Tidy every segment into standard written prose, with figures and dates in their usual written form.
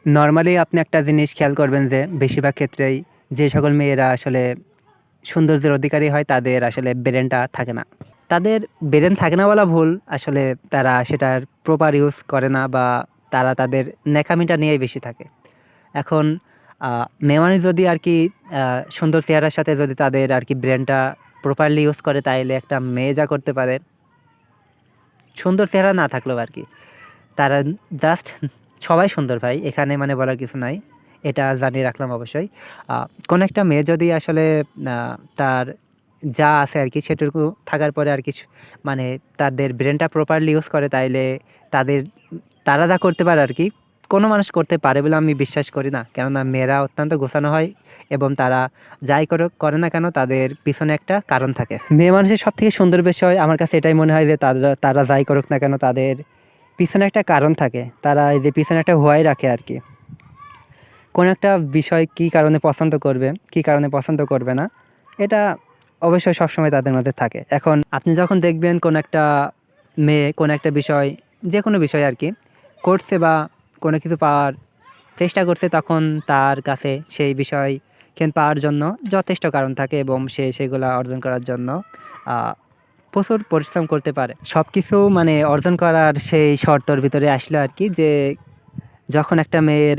Normally আপনি একটা জিনিস খেয়াল করবেন যে বেশিরভাগ ক্ষেত্রেই যে সকল মেয়েরা আসলে সৌন্দর্যের অধিকারী হয় তাদের আসলে ব্রেনটা থাকে না। তাদের ব্রেন থাকে না বলা ভুল। আসলে তারা সেটার প্রপার ইউজ করে না বা তারা তাদের ন্যাকামিটা নিয়েই বেশি থাকে। এখন মেয়ে মানুষ যদি আরকি সুন্দর চেহারার সাথে যদি তাদের আরকি ব্রেনটা প্রপারলি ইউজ করে তাইলে একটা মেয়ে যা করতে পারে, সুন্দর চেহারা না থাকলেও আরকি। তারা জাস্ট সবাই সুন্দর ভাই। এখানে মানে বলার কিছু নাই। এটা জানিয়ে রাখলাম অবশ্যই। কোনো একটা মেয়ে যদি আসলে তার যা আছে আরকি সেটুকু থাকার পরে আর কিছু মানে তাদের ব্রেনটা প্রপারলি ইউজ করে তাইলে তাদের তারা যা করতে পারে আরকি কোনো মানুষ করতে পারে বলে আমি বিশ্বাস করি না। কেননা মেয়েরা অত্যন্ত গোছানো হয় এবং তারা যাই করে না কেন তাদের পিছনে একটা কারণ থাকে। মেয়ে মানুষের সবথেকে সুন্দর বিষয় আমার কাছে এটাই মনে হয় যে তারা তারা যাই করুক না কেন তাদের পিছনে একটা কারণ থাকে। তারা এই যে পিছনে একটা হোয়াই রাখে আরকি। কোনো একটা বিষয় কী কারণে পছন্দ করবে, কী কারণে পছন্দ করবে না, এটা অবশ্যই সবসময় তাদের মধ্যে থাকে। এখন আপনি যখন দেখবেন কোনো একটা মেয়ে কোনো একটা বিষয়, যেকোনো বিষয় আরকি করছে বা কোনো কিছু পাওয়ার চেষ্টা করছে তখন তার কাছে সেই বিষয় পাওয়ার জন্য যথেষ্ট কারণ থাকে এবং সে সেগুলা অর্জন করার জন্য আ প্রচুর পরিশ্রম করতে পারে। সবকিছু মানে অর্জন করার সেই শর্তর ভিতরে আসলো আরকি যে যখন একটা মেয়ের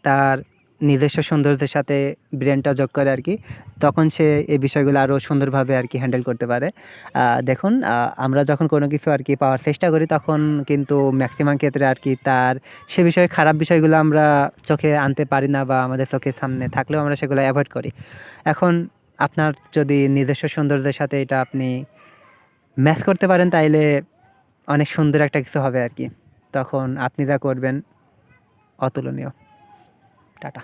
তার নিজস্ব সৌন্দর্যের সাথে ব্রেনটা যোগ করে আরকি, তখন সে এই বিষয়গুলো আরও সুন্দরভাবে আরকি হ্যান্ডেল করতে পারে। দেখুন আমরা যখন কোনো কিছু আরকি পাওয়ার চেষ্টা করি তখন কিন্তু ম্যাক্সিমাম ক্ষেত্রে আরকি তার সে বিষয়ে খারাপ বিষয়গুলো আমরা চোখে আনতে পারি না বা আমাদের চোখের সামনে থাকলেও আমরা সেগুলো এভয়েড করি। এখন আপনার যদি নিজস্ব সৌন্দর্যের সাথে এটা আপনি ম্যাচ করতে পারেন তাইলে অনেক সুন্দর একটা কিছু হবে আরকি। তখন আপনি যা করবেন অতুলনীয়। টাটা।